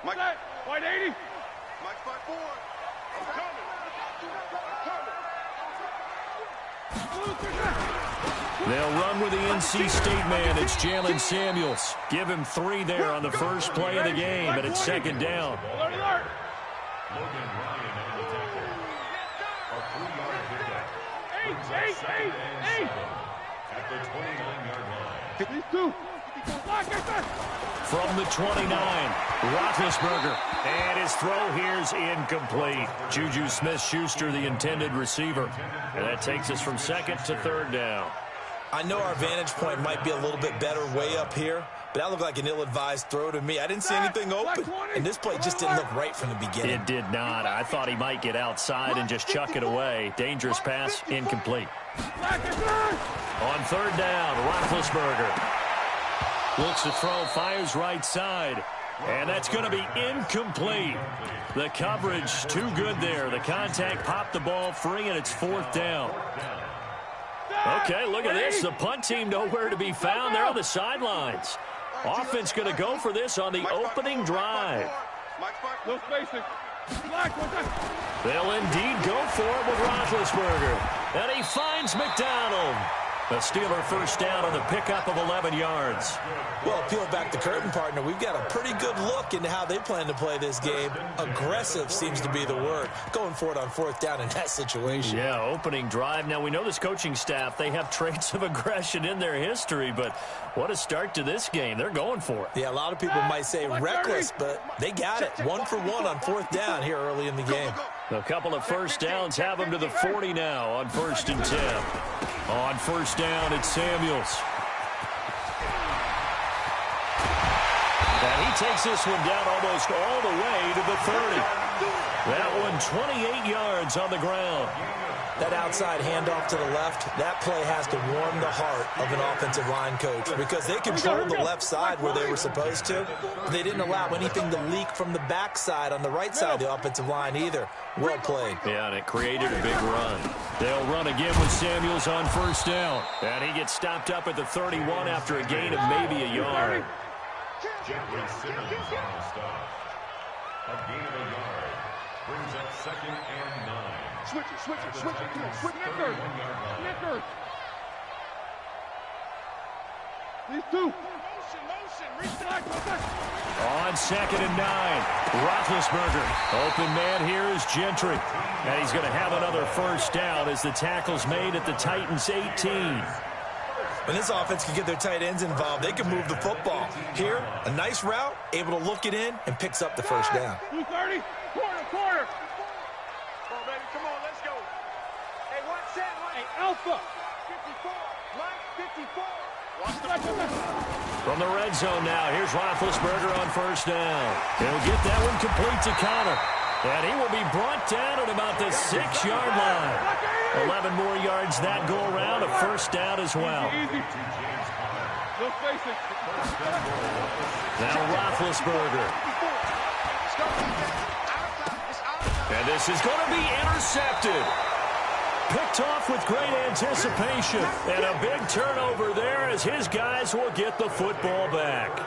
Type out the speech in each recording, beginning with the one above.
Mike. White 80. Mike 5-4. I'm coming. They'll run with the NC State man. It's Jalen Samuels. Give him 3 there on the first play of the game, and it's second down. Logan Ryan on the tackle. A 3-yard pickup. At the 29-yard line. From the 29, Roethlisberger. And his throw here's incomplete. Juju Smith-Schuster, the intended receiver. And that takes us from second to third down. I know our vantage point might be a little bit better way up here, but that looked like an ill-advised throw to me. I didn't see anything open, and this play just didn't look right from the beginning. It did not. I thought he might get outside and just chuck it away. Dangerous pass, incomplete. On third down, Roethlisberger. Looks to throw, fires right side. And that's going to be incomplete. The coverage too good there. The contact popped the ball free, and it's fourth down. Okay, look at this. The punt team nowhere to be found. They're on the sidelines. Offense going to go for this on the opening drive. They'll indeed go for it with Roethlisberger. And he finds McDonald. A Steeler first down on the pickup of 11 yards. Well, peel back the curtain, partner. We've got a pretty good look into how they plan to play this game. Aggressive seems to be the word. Going for it on fourth down in that situation. Yeah, opening drive. Now, we know this coaching staff, they have traits of aggression in their history, but what a start to this game. They're going for it. Yeah, a lot of people might say reckless, but they got it. 1 for 1 on fourth down here early in the game. A couple of first downs have them to the 40 now on 1st and 10. On first down, it's Samuels. And he takes this one down almost all the way to the 30. That one 28 yards on the ground. That outside handoff to the left, that play has to warm the heart of an offensive line coach because they controlled the left side where they were supposed to. They didn't allow anything to leak from the backside on the right side of the offensive line either. Well played. Yeah, and it created a big run. They'll run again with Samuels on first down. And he gets stopped up at the 31 after a gain of maybe a yard. Jeffrey Simmons on the stop. A gain of a yard. Brings up 2nd and 9. Switch it. Nickers. These two. Motion. On 2nd and 9, Roethlisberger. Open man here is Gentry. And he's going to have another first down as the tackle's made at the Titans' 18. When this offense can get their tight ends involved, they can move the football. Here, a nice route, able to look it in, and picks up the first down. 230. Quarter. Come on, baby. Come on, let's go. Hey, watch that. Hey, Alpha. 54. Mike, 54. From the red zone now, here's Roethlisberger on first down. He'll get that one complete to Connor. And he will be brought down at about the 6-yard line. 11 more yards that go around, a first down as well. Now Roethlisberger. And this is going to be intercepted. Picked off with great anticipation. And a big turnover there as his guys will get the football back.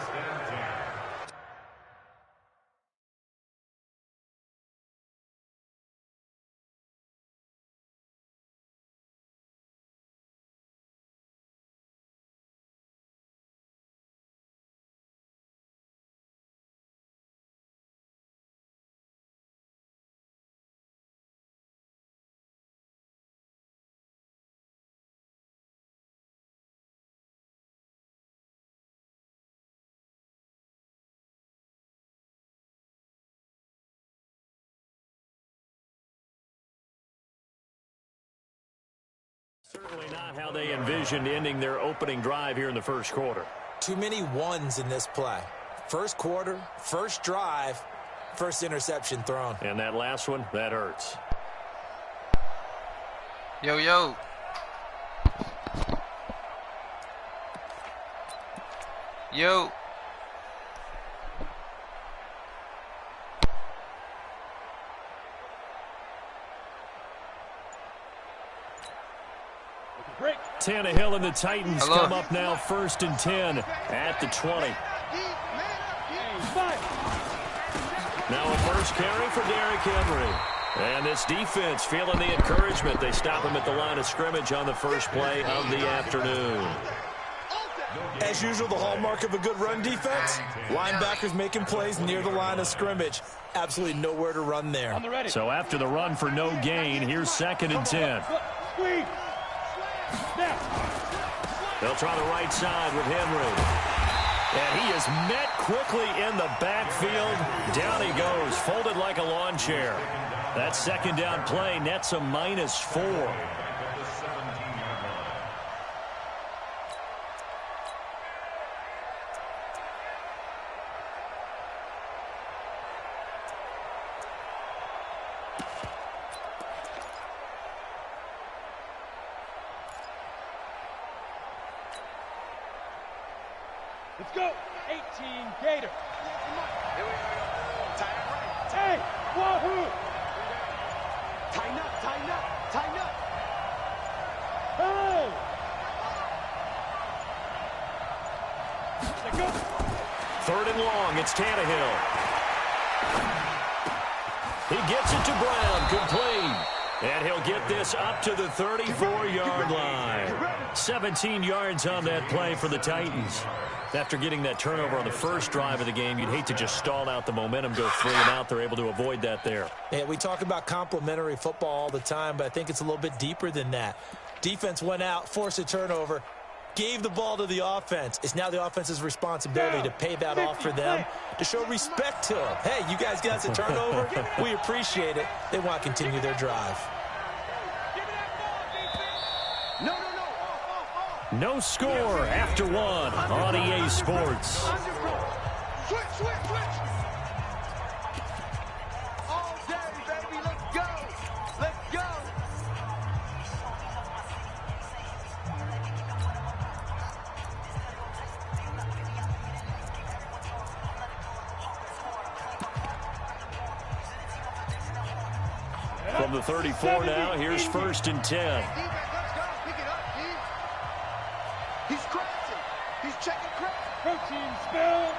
Certainly not how they envisioned ending their opening drive here in the first quarter. Too many ones in this play. First quarter, first drive, first interception thrown. And that last one, that hurts. Yo. Tannehill and the Titans come up now 1st and 10 at the 20. Now a first carry for Derrick Henry. And this defense feeling the encouragement. They stop him at the line of scrimmage on the first play of the afternoon. As usual, the hallmark of a good run defense, linebackers making plays near the line of scrimmage. Absolutely nowhere to run there. So after the run for no gain, here's 2nd and 10. They'll try the right side with Henry. And he is met quickly in the backfield. Down he goes, folded like a lawn chair. That 2nd down play nets a -4. Let's go. 18 Gator. Here we go. Tight right. Hey, wahoo. Tighten up, tighten up, tighten up. Hey. Let's go. 3rd and long. It's Tannehill. He gets it to Brown. Complete. And he'll get this up to the 34-yard line. 17 yards on that play for the Titans. After getting that turnover on the first drive of the game, you'd hate to just stall out the momentum, go 3 and out. They're able to avoid that there. Yeah, we talk about complementary football all the time, but I think it's a little bit deeper than that. Defense went out, forced a turnover, gave the ball to the offense. It's now the offense's responsibility to pay that off for them, to show respect to them. Hey, you guys got us a turnover? We appreciate it. They want to continue their drive. No score after 1 on EA Sports. Switch. All day, baby. Let's go. Let's go. From the 34 now, here's 1st and 10. He's crashing. He's checking crash. Protein spill.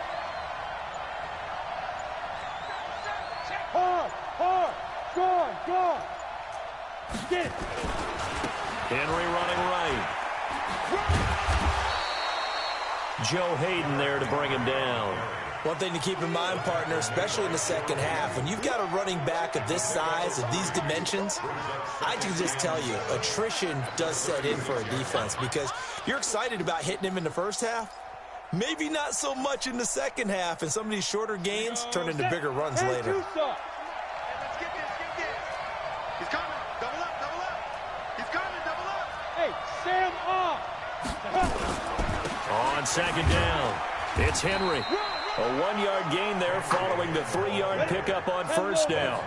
Hard. Gone. Get it. Henry running right. Joe Hayden there to bring him down. One thing to keep in mind, partner, especially in the second half, when you've got a running back of this size, of these dimensions, I can just tell you, attrition does set in for a defense because you're excited about hitting him in the first half. Maybe not so much in the second half, and some of these shorter gains turn into bigger runs later. Let's get this. He's coming. Double up. He's coming. Double up. Hey, Sam off. On 2nd down, it's Henry. A 1-yard gain there following the 3-yard pickup on 1st down.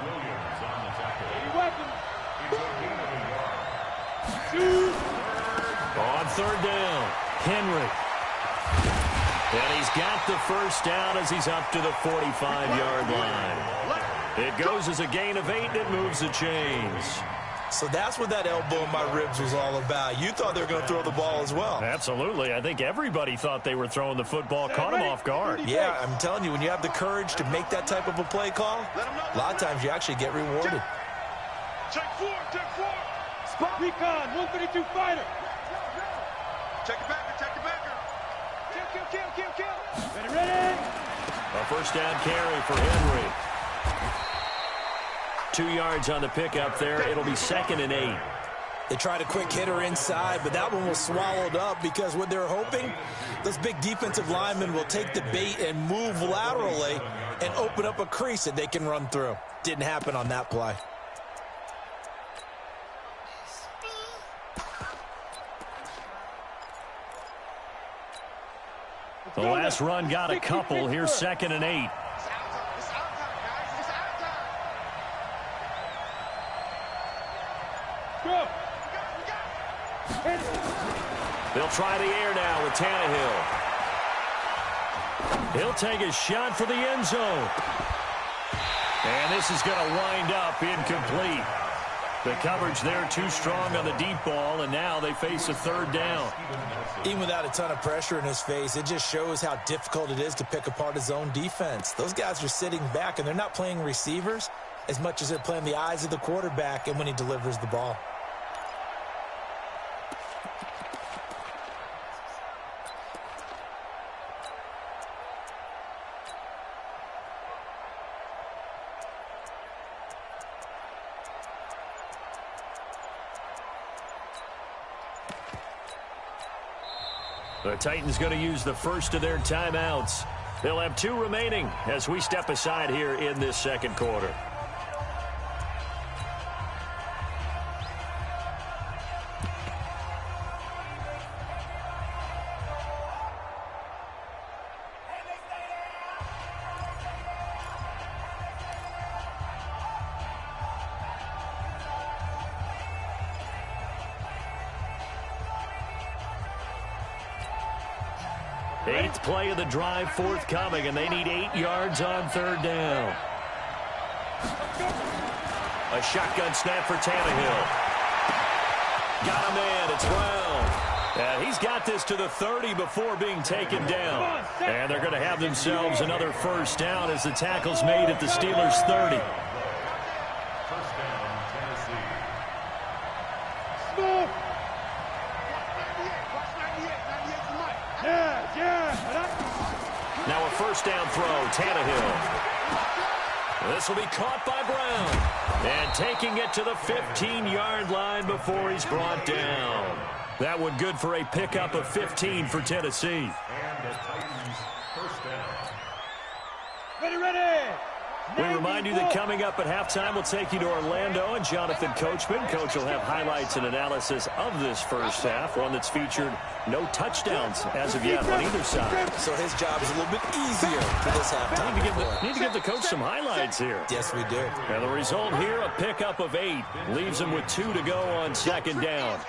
On 3rd down, Henry. And he's got the 1st down as he's up to the 45-yard line. It goes as a gain of 8, and it moves the chains. So that's what that elbow in my ribs was all about. You thought they were going to throw the ball as well. Absolutely. I think everybody thought they were throwing the football, caught him off guard. Yeah, I'm telling you, when you have the courage to make that type of a play call, a lot of times you actually get rewarded. Check 4. Spot recon, 132 fighter. Check it back. Kill. Ready. A 1st down carry for Henry. 2 yards on the pickup there. It'll be 2nd and 8. They tried a quick hitter inside, but that one was swallowed up because what they're hoping, those big defensive linemen will take the bait and move laterally and open up a crease that they can run through. Didn't happen on that play. The last run got a couple. Here's 2nd and 8. Go. They'll try the air now with Tannehill. He'll take a shot for the end zone. And this is going to wind up incomplete. The coverage there too strong on the deep ball, and now they face a third down. Even without a ton of pressure in his face, it just shows how difficult it is to pick apart his own defense. Those guys are sitting back, and they're not playing receivers as much as they're playing the eyes of the quarterback and when he delivers the ball. The Titans going to use the first of their timeouts. They'll have 2 remaining as we step aside here in this second quarter. Eighth play of the drive forthcoming, and they need 8 yards on third down. A shotgun snap for Tannehill. Got him in. It's Brown. And he's got this to the 30 before being taken down. And they're going to have themselves another first down as the tackle's made at the Steelers' 30. First down, Tennessee. Smoke! Yeah. Now a first down throw, Tannehill. This will be caught by Brown. And taking it to the 15-yard line before he's brought down. That one good for a pickup of 15 for Tennessee. And the Titans, first down. Ready. We remind you that coming up at halftime, we'll take you to Orlando and Jonathan Coachman. Coach will have highlights and analysis of this first half, one that's featured no touchdowns as of yet on either side. So his job is a little bit easier for this halftime. Need to give the coach some highlights here. Yes, we do. And the result here, a pickup of 8. Leaves him with 2 to go on second down.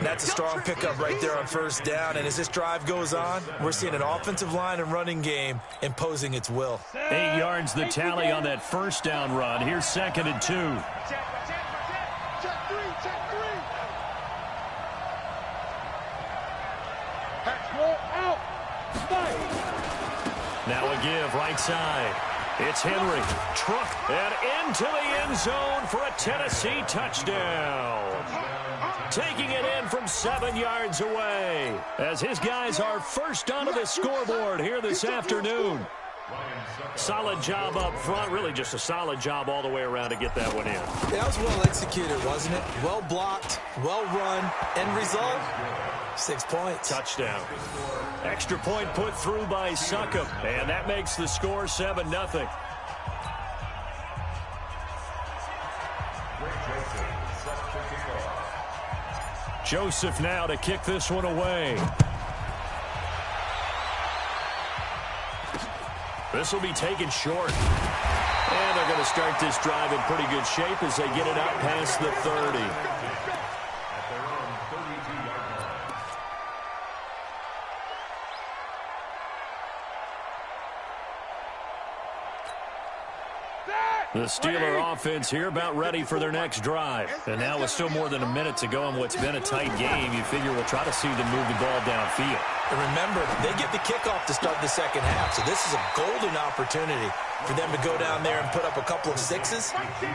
That's a strong pickup right there on first down. And as this drive goes on, we're seeing an offensive line and running game imposing its will. 8 yards the tally on that first down run. Here's second and 2. Check three. Out. Now a give right side. It's Henry. Truck and into the end zone for a Tennessee touchdown. Taking it in from 7 yards away as his guys are first onto the scoreboard here this afternoon. Solid job up front. Really just a solid job all the way around to get that one in. Yeah, that was well executed, wasn't it? Well blocked, well run. End result, 6 points. Touchdown. Extra point put through by Succop, and that makes the score 7-0. Joseph now to kick this one away. This will be taken short. And they're going to start this drive in pretty good shape as they get it out past the 30. The Steeler offense here about ready for their next drive. And now with still more than a minute to go in what's been a tight game, you figure we'll try to see them move the ball downfield. And remember, they get the kickoff to start the second half, so this is a golden opportunity for them to go down there and put up a couple of 6s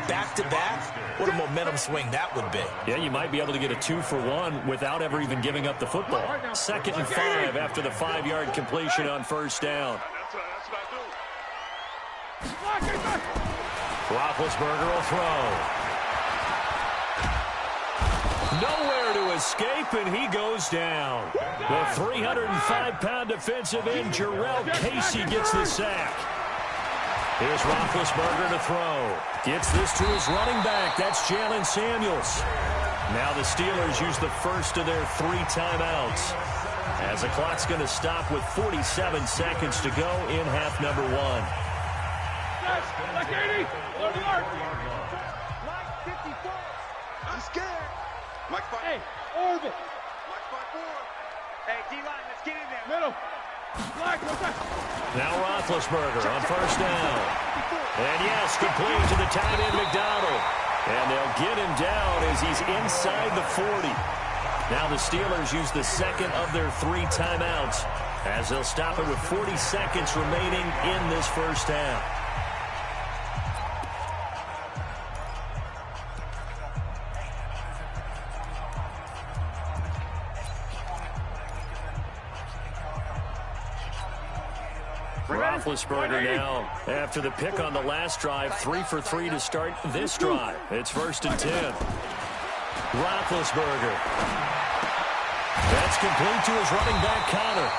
back-to-back. What a momentum swing that would be. Yeah, you might be able to get a 2-for-1 without ever even giving up the football. 2nd and 5 after the 5-yard completion on first down. Roethlisberger will throw. Nowhere to escape, and he goes down. The 305-pound defensive end, Jarrell Casey, gets the sack. Here's Roethlisberger to throw. Gets this to his running back. That's Jalen Samuels. Now the Steelers use the first of their 3 timeouts, as the clock's going to stop with 47 seconds to go in half number 1. Like 80. I'm scared. Mike 5. Hey, orbit. Mike 5-4. Hey, D-line, let's get in there. Middle. Black. Now Roethlisberger on first down. And yes, complete to the tight end, McDonald. And they'll get him down as he's inside the 40. Now the Steelers use the second of their 3 timeouts as they'll stop it with 40 seconds remaining in this first half. Roethlisberger now, after the pick on the last drive, 3 for 3 to start this drive. It's 1st and 10. Roethlisberger. That's complete to his running back, Connor.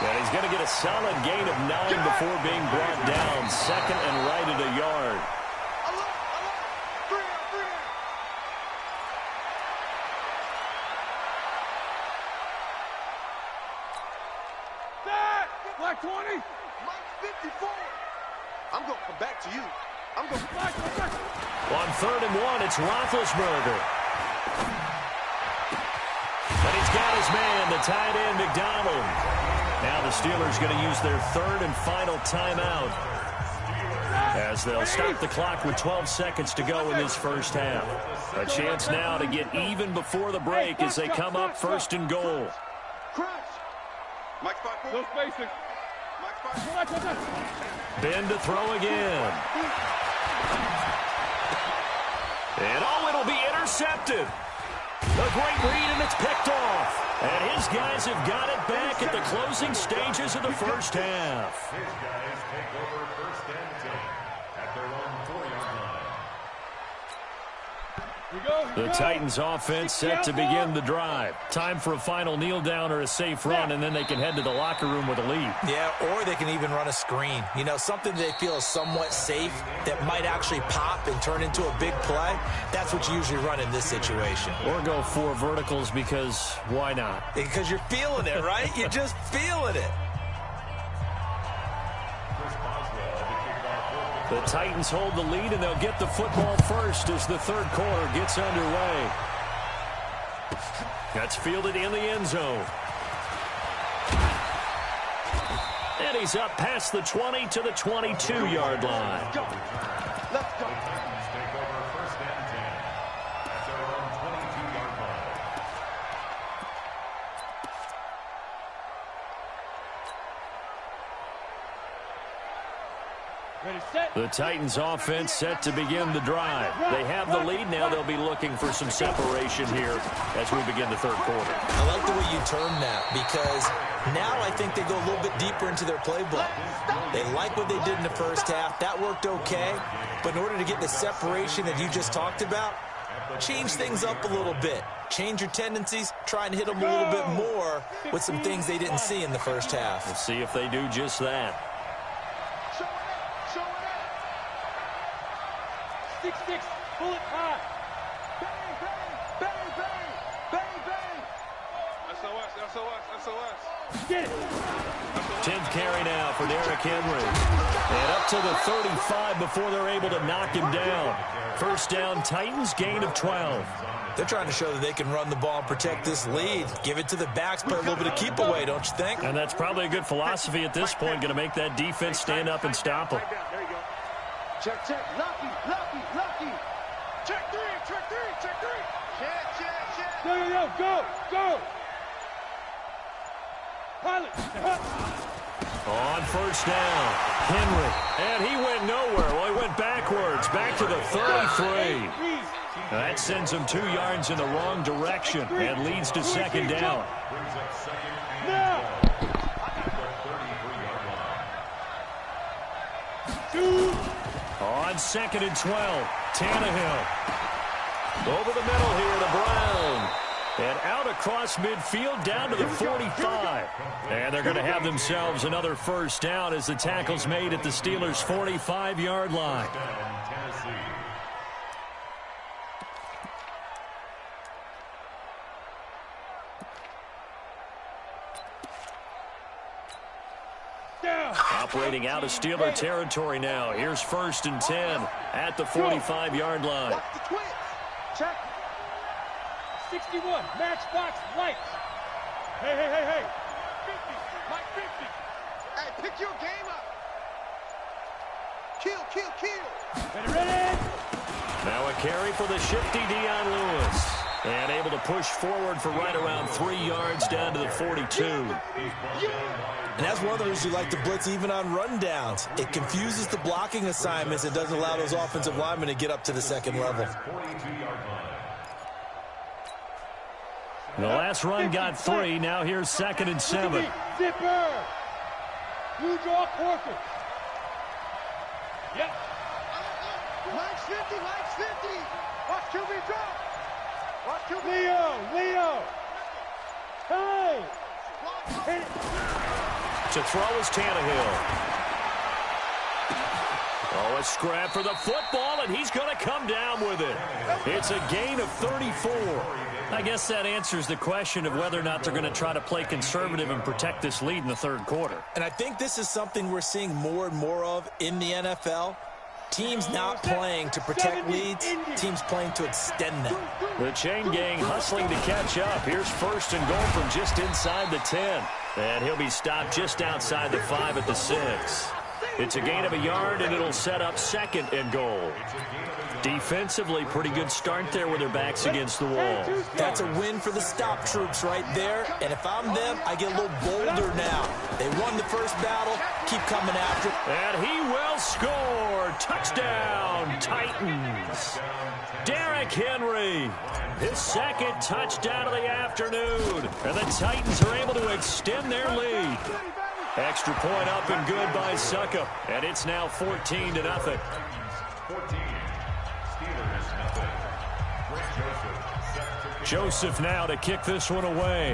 And he's going to get a solid gain of 9 before being brought down. 2nd and right at a yard. Black 20. Mike 54. I'm going to come back to you. I'm going to come back. On 3rd and 1, it's Roethlisberger. And he's got his man, the tight end, McDonald. Now the Steelers going to use their 3rd and final timeout as they'll stop the clock with 12 seconds to go in this first half. A chance now to get even before the break as they come up 1st and goal. Mike 54. No spacing. Ben to throw again. And it'll be intercepted. A great read, and it's picked off. And his guys have got it back at the closing stages of the first half. His guys take over 1st and 10 at their own 4-yard line. The Titans offense set to begin the drive. Time for a final kneel down or a safe run, and then they can head to the locker room with a lead. Yeah, or they can even run a screen. You know, something they feel is somewhat safe that might actually pop and turn into a big play. That's what you usually run in this situation. Or go 4 verticals because why not? Because you're feeling it, right? You're just feeling it. The Titans hold the lead, and they'll get the football first as the 3rd quarter gets underway. That's fielded in the end zone. And he's up past the 20 to the 22-yard line. Let's go. Titans take over 1st and 10 at their own 22-yard line. Ready, set. The Titans offense set to begin the drive. They have the lead. Now they'll be looking for some separation here as we begin the 3rd quarter. I like the way you term that because now I think they go a little bit deeper into their playbook. They like what they did in the first half. That worked okay. But in order to get the separation that you just talked about, change things up a little bit. Change your tendencies. Try and hit them a little bit more with some things they didn't see in the first half. We'll see if they do just that. 6-6, bullet high. Bang, bang, bang, bang, bang, bang. SOS. Get it. 10th carry now for Derrick Henry. And up to the 35 before they're able to knock him down. 1st down, Titans, gain of 12. They're trying to show that they can run the ball and protect this lead. Give it to the backs, play a little bit of keep away, don't you think? And that's probably a good philosophy at this point, going to make that defense stand up and stop them. There you go. Check, check. Lucky. Check 3. Check. Go. Pilot. On 1st down, Henry. And he went nowhere. Well, he went backwards, back to the 33. That sends him 2 yards in the wrong direction and leads to 2nd down. Brings up 2nd and Now. 12 at the 33-yard line. On 2nd and 12, Tannehill. Over the middle here to Brown. And out across midfield down to the 45. And they're going to have themselves another 1st down as the tackle's made at the Steelers' 45-yard line. Down, Tennessee. Operating out of Steeler territory now. Here's 1st and 10 at the 45-yard line. Watch the twitch. Check. 61, matchbox lights. Hey. 50. Mike 50. Hey, pick your game up. Kill. Ready. Now a carry for the shifty Dion Lewis. And able to push forward for right around 3 yards down to the 42. And that's one of the reasons you like to blitz even on rundowns. It confuses the blocking assignments and doesn't allow those offensive linemen to get up to the second level. The last run got 3. Now here's 2nd and 7. Zipper. You draw quarter. Yep. Line 50, line 50. Watch QB drop. Watch QB. Leo. Hey. To throw is Tannehill. Oh, a scrap for the football, and he's going to come down with it. It's a gain of 34. I guess that answers the question of whether or not they're going to try to play conservative and protect this lead in the 3rd quarter. And I think this is something we're seeing more and more of in the NFL. Teams not playing to protect leads, teams playing to extend them. The chain gang hustling to catch up. Here's 1st and goal from just inside the 10. And he'll be stopped just outside the 5 at the 6. It's a gain of a yard, and it'll set up 2nd and goal. Defensively, pretty good start there with their backs against the wall. That's a win for the stop troops right there. And if I'm them, I get a little bolder now. They won the first battle. Keep coming after. And he will score. Touchdown, Titans. Derrick Henry, his 2nd touchdown of the afternoon. And the Titans are able to extend their lead. Extra point up and good by Suckup. And it's now 14-0. 14. Steelers nothing. Joseph now to kick this one away.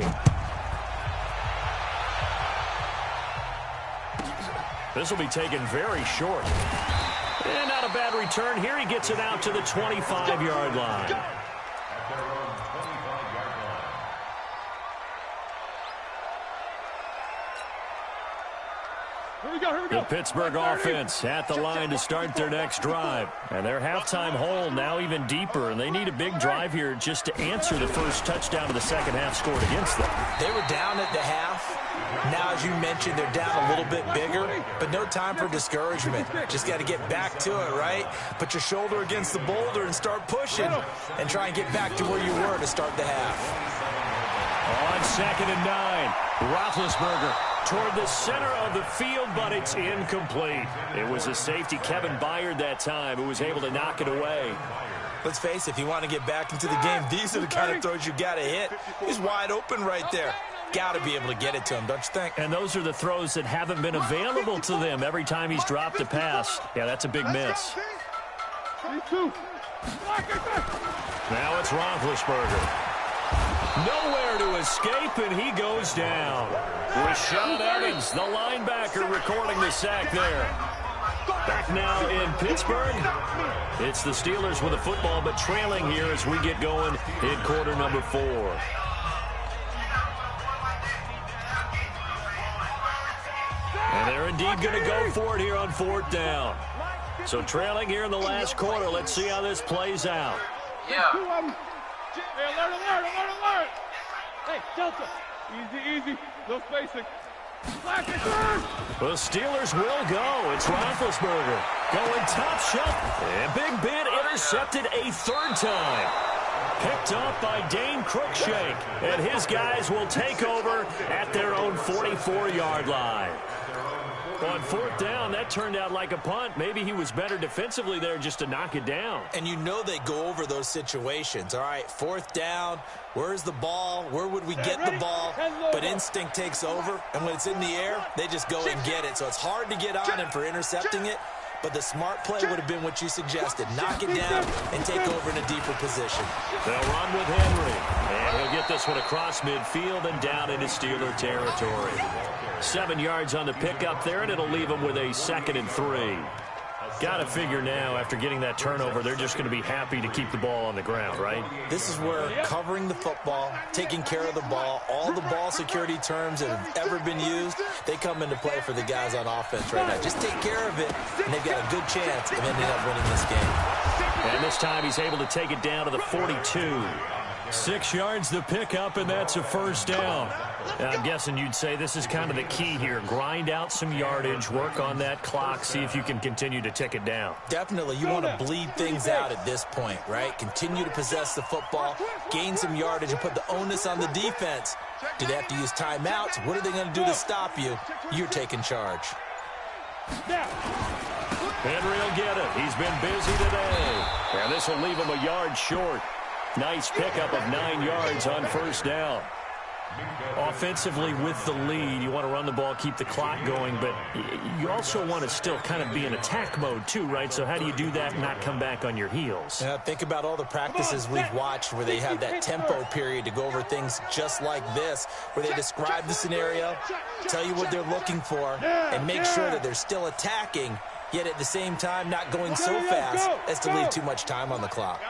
This will be taken very short. And not a bad return here. He gets it out to the 25-yard line. At their own 25-yard line. Here we go. The Pittsburgh offense at the line to start their next drive. And their halftime hole now even deeper, and they need a big drive here just to answer the first touchdown of the second half scored against them. They were down at the half. Now, as you mentioned, they're down a little bit bigger, but no time for discouragement. Just got to get back to it, right? Put your shoulder against the boulder and start pushing and try and get back to where you were to start the half. On 2nd and 9, Roethlisberger toward the center of the field, but it's incomplete. It was a safety, Kevin Byard, that time, who was able to knock it away. Let's face it, if you want to get back into the game, these are the kind of throws you got to hit. He's wide open right there. Got to be able to get it to him, don't you think? And those are the throws that haven't been available to them every time he's dropped a pass. Yeah, that's a big miss. Now it's Roethlisberger. Nowhere to escape, and he goes down. Rashawn Evans, the linebacker, recording the sack there. Back now in Pittsburgh. It's the Steelers with the football, but trailing here as we get going in quarter number 4. And they're indeed going to go for it here on 4th down. So trailing here in the last quarter. Let's see how this plays out. Yeah. Hey, alert. Hey, Delta. Easy. No spacing. The Steelers will go. It's Roethlisberger going top shelf. And Big Ben intercepted a 3rd time. Picked up by Dane Cruikshank. And his guys will take over at their own 44-yard line. On 4th down, that turned out like a punt. Maybe he was better defensively there just to knock it down. And you know they go over those situations. All right, 4th down, where's the ball? Where would we get the ball? But instinct takes over, and when it's in the air, they just go and get it. So it's hard to get on him for intercepting it, but the smart play would have been what you suggested. Knock it down and take over in a deeper position. They'll run with Henry, and he'll get this one across midfield and down into Steeler territory. 7 yards on the pickup there, and it'll leave them with a 2nd and 3. Got to figure now, after getting that turnover, they're just going to be happy to keep the ball on the ground, right? This is where covering the football, taking care of the ball, all the ball security terms that have ever been used, they come into play for the guys on offense right now. Just take care of it, and they've got a good chance of ending up winning this game. And this time he's able to take it down to the 42. 6 yards the pickup, and that's a 1st down. I'm guessing you'd say this is kind of the key here. Grind out some yardage, work on that clock, see if you can continue to tick it down. Definitely. You want to bleed things out at this point, right? Continue to possess the football, gain some yardage, and put the onus on the defense. Do they have to use timeouts? What are they going to do to stop you? You're taking charge. Henry will get it. He's been busy today. And this will leave him a yard short. Nice pickup of 9 yards on first down. Offensively with the lead, you want to run the ball, keep the clock going, but you also want to still kind of be in attack mode too, right? So how do you do that and not come back on your heels? Yeah, think about all the practices we've watched where they have that tempo period to go over things just like this, where they describe the scenario, tell you what they're looking for, and make sure that they're still attacking, yet at the same time not going so fast as to leave too much time on the clock.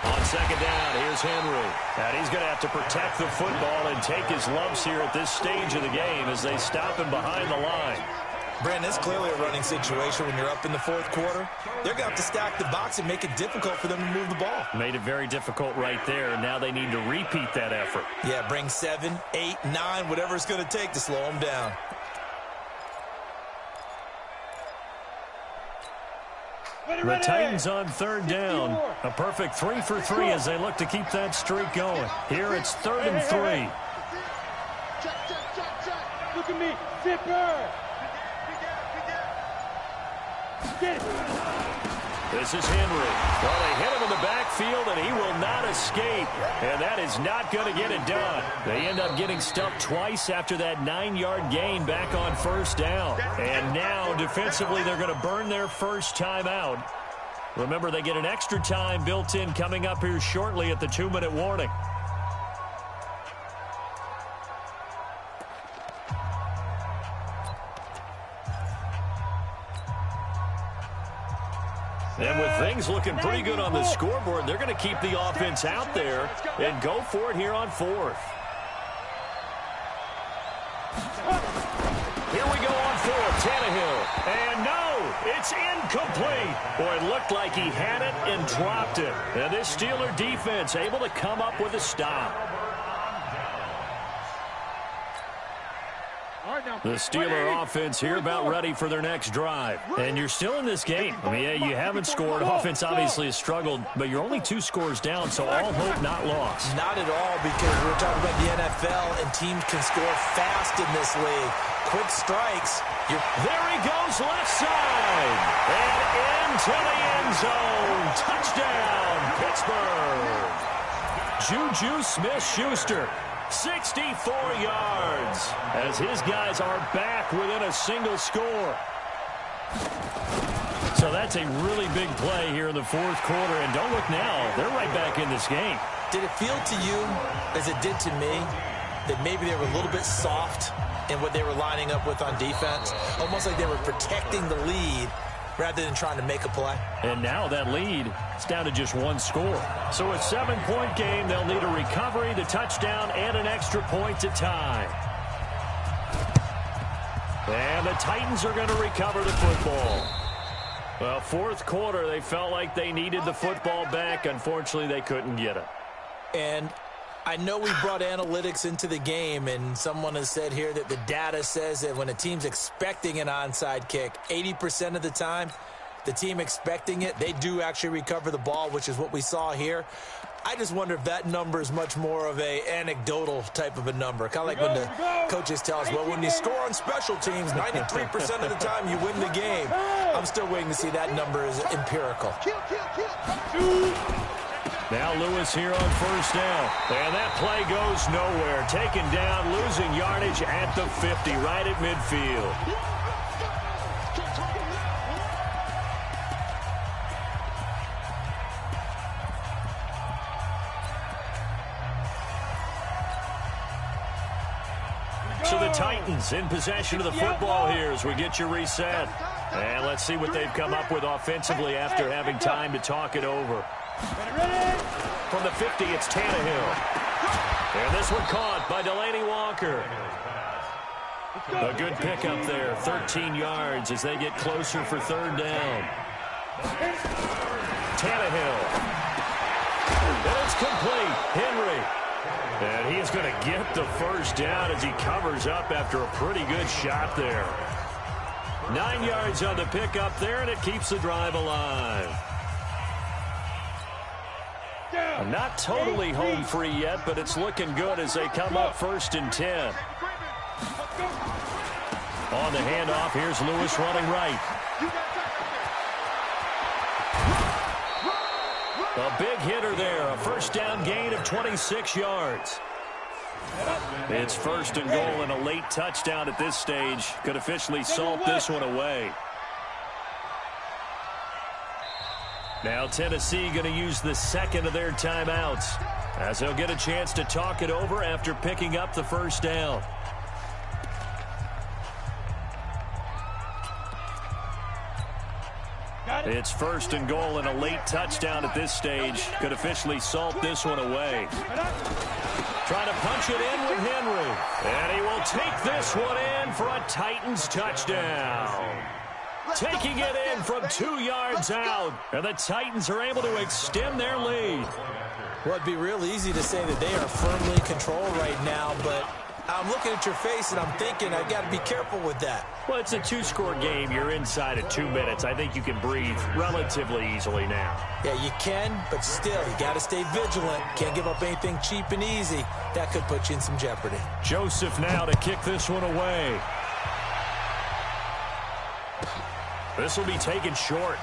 On second down, here's Henry. And he's going to have to protect the football and take his lumps here at this stage of the game as they stop him behind the line. Brandon, it's clearly a running situation when you're up in the fourth quarter. They're going to have to stack the box and make it difficult for them to move the ball. Made it very difficult right there. Now they need to repeat that effort. Yeah, bring 7, 8, 9, whatever it's going to take to slow them down. The Titans on third down. A perfect 3 for 3 as they look to keep that streak going. Here it's 3rd and 3. Look at me, zipper. This is Henry. Well, they hit him in the backfield, and he will not escape. And that is not going to get it done. They end up getting stuffed twice after that 9-yard gain back on first down. And now, defensively, they're going to burn their first timeout. Remember, they get an extra time built in coming up here shortly at the 2-minute warning. And with things looking pretty good on the scoreboard, they're going to keep the offense out there and go for it here on 4th. Here we go on 4th, Tannehill. And no, it's incomplete. Boy, it looked like he had it and dropped it. And this Steeler defense able to come up with a stop. The Steeler offense here about ready for their next drive. And you're still in this game. I mean, yeah, you haven't scored. Offense obviously has struggled, but you're only 2 scores down, so all hope not lost. Not at all, because we're talking about the NFL, and teams can score fast in this league. Quick strikes. There he goes left side. And into the end zone. Touchdown, Pittsburgh. Juju Smith-Schuster. 64 yards as his guys are back within a single score. So that's a really big play here in the fourth quarter. And don't look now, they're right back in this game. Did it feel to you, as it did to me, that maybe they were a little bit soft in what they were lining up with on defense? Almost like they were protecting the lead rather than trying to make a play. And now that lead is down to just 1 score. So a 7-point game, they'll need a recovery, the touchdown, and an extra point to tie. And the Titans are going to recover the football. Well, fourth quarter, they felt like they needed the football back. Unfortunately, they couldn't get it. And I know we brought analytics into the game, and someone has said here that the data says that when a team's expecting an onside kick, 80% of the time, the team expecting it, they do actually recover the ball, which is what we saw here. I just wonder if that number is much more of a anecdotal type of a number. Kind of like when the coaches tell us, well, when you score on special teams, 93% of the time you win the game. I'm still waiting to see that number is empirical. Now Lewis here on first down. And that play goes nowhere. Taken down, losing yardage at the 50, right at midfield. So the Titans in possession of the football here as we get you reset. And let's see what they've come up with offensively after having time to talk it over. From the 50, it's Tannehill. And this one caught by Delaney Walker. A good pickup there, 13 yards as they get closer for third down. Tannehill. And it's complete. Henry. And he's going to get the first down as he covers up after a pretty good shot there. 9 yards on the pickup there, and it keeps the drive alive. Not totally home free yet, but it's looking good as they come up 1st and 10. On the handoff, here's Lewis running right. A big hitter there, a first down gain of 26 yards. It's 1st and goal and a late touchdown at this stage. Could officially salt this one away. Now Tennessee going to use the second of their timeouts as they'll get a chance to talk it over after picking up the first down. It's 1st and goal and a late touchdown at this stage. Could officially salt this one away. Trying to punch it in with Henry. And he will take this one in for a Titans touchdown. Taking it in from 2 yards out. And the Titans are able to extend their lead. Well, it'd be real easy to say that they are firmly in control right now, but I'm looking at your face and I'm thinking I got to be careful with that. Well, it's a 2-score game. You're inside at 2 minutes. I think you can breathe relatively easily now. Yeah, you can, but still, you got to stay vigilant. Can't give up anything cheap and easy. That could put you in some jeopardy. Joseph now to kick this one away. This will be taken short.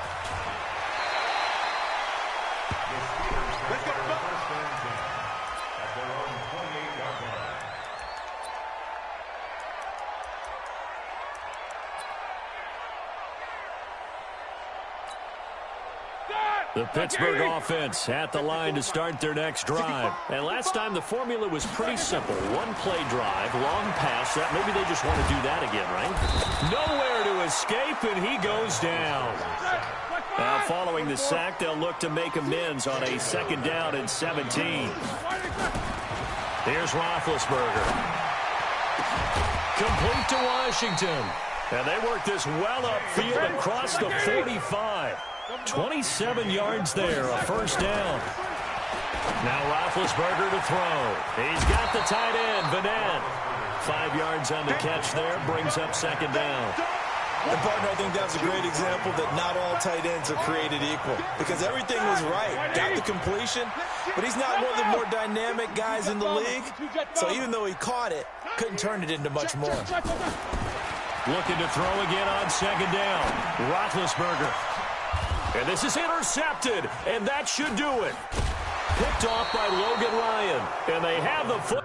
The Pittsburgh offense at the line to start their next drive. And last time the formula was pretty simple. One play drive, long pass. That maybe they just want to do that again, right? Nowhere to escape, and he goes down. Now following the sack, they'll look to make amends on a 2nd down and 17. Here's Roethlisberger. Complete to Washington. And they work this well upfield across the 45. 27 yards there, a first down. Now Roethlisberger to throw. He's got the tight end, Vanette. 5 yards on the catch there, brings up 2nd down. And partner, I think that's a great example that not all tight ends are created equal, because everything was right. Got the completion, but he's not one of the more dynamic guys in the league. So even though he caught it, couldn't turn it into much more. Looking to throw again on 2nd down. Roethlisberger. And this is intercepted, and that should do it. Picked off by Logan Ryan, and they have the foot.